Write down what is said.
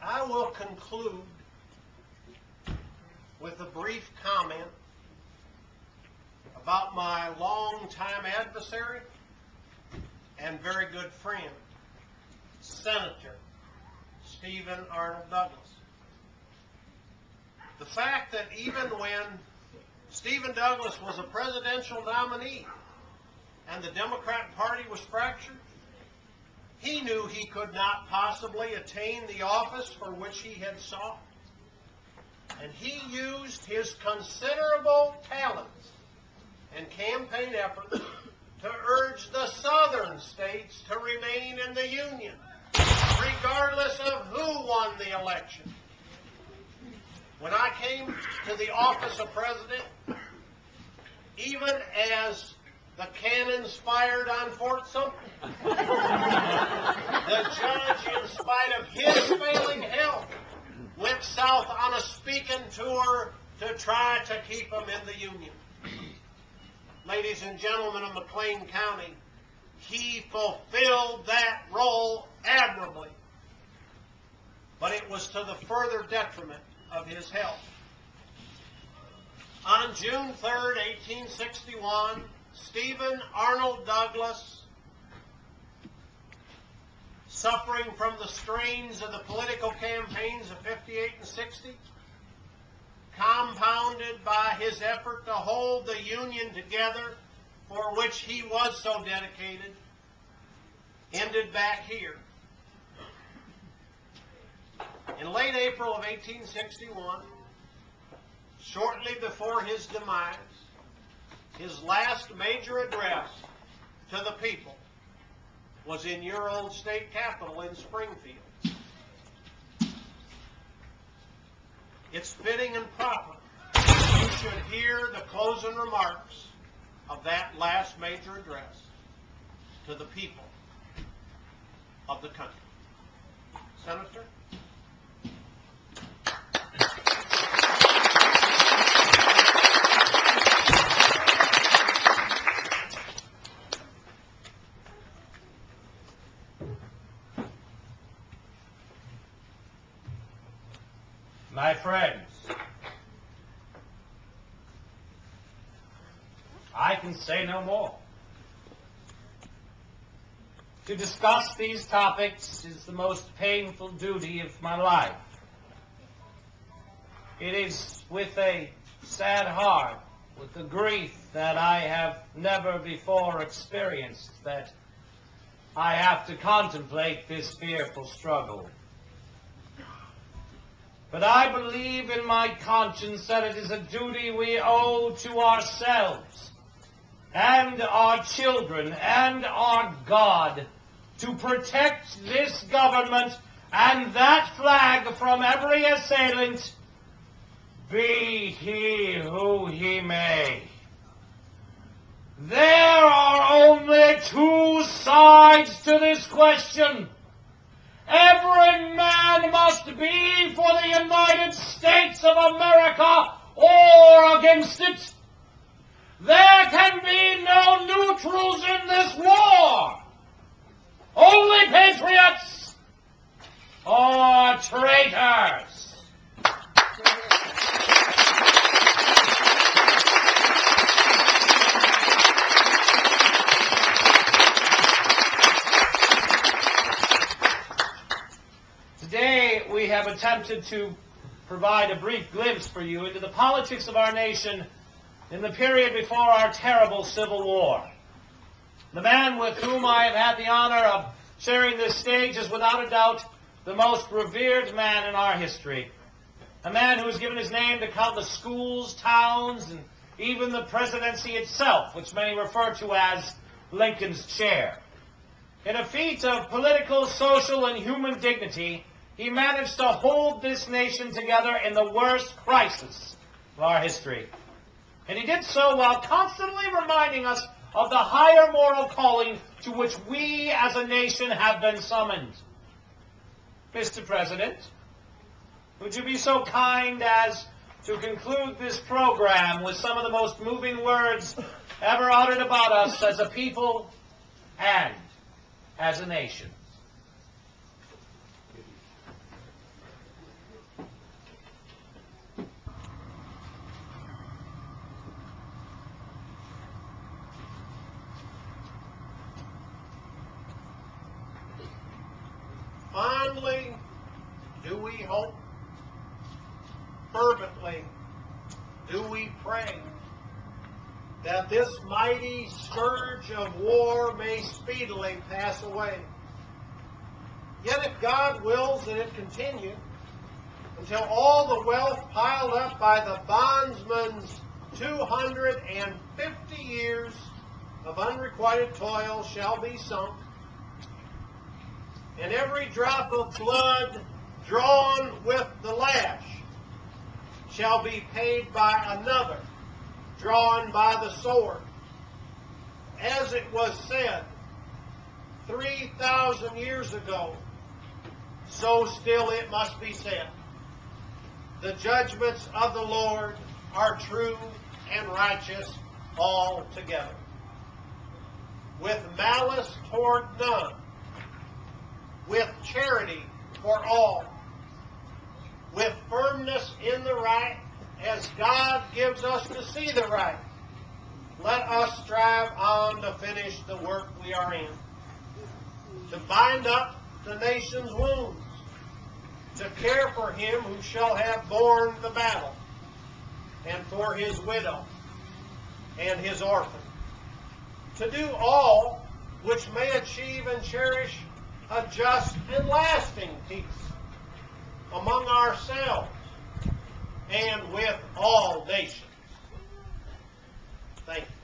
I will conclude with a brief comment about my longtime adversary and very good friend, Senator Stephen Arnold Douglas. The fact that even when Stephen Douglas was a presidential nominee and the Democrat Party was fractured, he knew he could not possibly attain the office for which he had sought. And he used his considerable talents and campaign efforts to urge the southern states to remain in the Union, regardless of who won the election. When I came to the office of president, even as the cannons fired on Fort Sumter, the judge, in spite of his failing health, went south on a speaking tour to try to keep them in the Union. Ladies and gentlemen of McLean County, he fulfilled that role admirably, but it was to the further detriment of his health. On June 3rd, 1861, Stephen Arnold Douglas, suffering from the strains of the political campaigns of 58 and 60, compounded by his effort to hold the Union together, for which he was so dedicated, ended back here. In late April of 1861, shortly before his demise, his last major address to the people was in your old state capitol in Springfield. It's fitting and proper you should hear the closing remarks of that last major address to the people of the country. Senator? My friends, I can say no more. To discuss these topics is the most painful duty of my life. It is with a sad heart, with the grief that I have never before experienced, that I have to contemplate this fearful struggle. But I believe in my conscience that it is a duty we owe to ourselves and our children and our God to protect this government and that flag from every assailant, be he who he may. There are only two sides to this question. Every man must be for the United States of America or against it. There can be no neutrals in this war. Only patriots or traitors. Today, we have attempted to provide a brief glimpse for you into the politics of our nation in the period before our terrible Civil War. The man with whom I have had the honor of sharing this stage is without a doubt the most revered man in our history. A man who has given his name to countless schools, towns, and even the presidency itself, which many refer to as Lincoln's chair. In a feat of political, social, and human dignity, he managed to hold this nation together in the worst crisis of our history. And he did so while constantly reminding us of the higher moral calling to which we as a nation have been summoned. Mr. President, would you be so kind as to conclude this program with some of the most moving words ever uttered about us as a people and as a nation? hope. Fervently do we pray that this mighty scourge of war may speedily pass away. Yet if God wills that it continue, until all the wealth piled up by the bondsman's 250 years of unrequited toil shall be sunk, and every drop of blood drawn with the lash shall be paid by another drawn by the sword. As it was said 3,000 years ago, so still it must be said. The judgments of the Lord are true and righteous altogether. With malice toward none, with charity for all, with firmness in the right, as God gives us to see the right, let us strive on to finish the work we are in, to bind up the nation's wounds, to care for him who shall have borne the battle, and for his widow and his orphan, to do all which may achieve and cherish a just and lasting peace among ourselves and with all nations. Thank you.